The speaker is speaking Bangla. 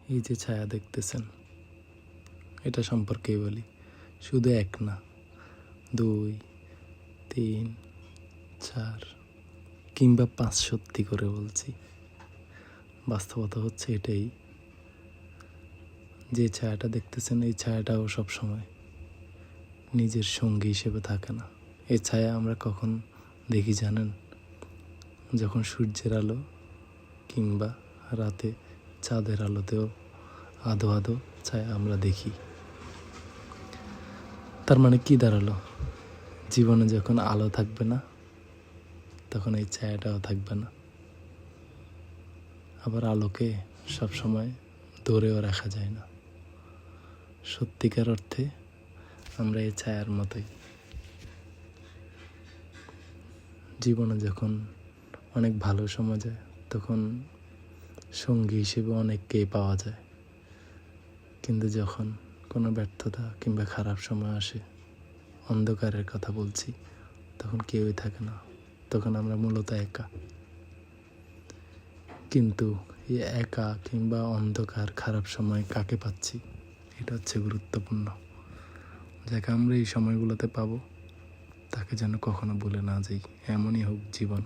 এই যে ছায়া দেখতেছেন, এটা সম্পর্কেই বলি। শুধু এক না, 2, 3, 4 কিংবা 5 সত্যি করে বলছি। বাস্তবতা হচ্ছে এটাই, যে ছায়াটা দেখতেছেন এই ছায়াটাও সবসময় নিজের সঙ্গী হিসেবে থাকে না। এই ছায়া আমরা কখন দেখি জানেন? যখন সূর্যের আলো কিংবা রাতে চাঁদের আলোতেও আধো আধো ছায়া আমরা দেখি। তার মানে কি দাঁড়ালো? জীবনে যখন আলো থাকবে না, তখন এই ছায়াটাও থাকবে না। আবার আলোকে সবসময় ধরেও রাখা যায় না। সত্যিকার অর্থে আমরা এই ছায়ার মতোই। জীবনে যখন অনেক ভালো সময় যায়, তখন সঙ্গী হিসেবে অনেককেই পাওয়া যায়। কিন্তু যখন কোনো ব্যর্থতা কিংবা খারাপ সময় আসে, অন্ধকারের কথা বলছি, তখন কেউই থাকে না। তখন আমরা মূলত একা। কিন্তু এই একা কিংবা অন্ধকার খারাপ সময় কাকে পাচ্ছি, এটা হচ্ছে গুরুত্বপূর্ণ। যাকে আমরা এই সময়গুলোতে পাবো, তাকে যেন কখনো ভুলে না যাই। এমনই হোক জীবন।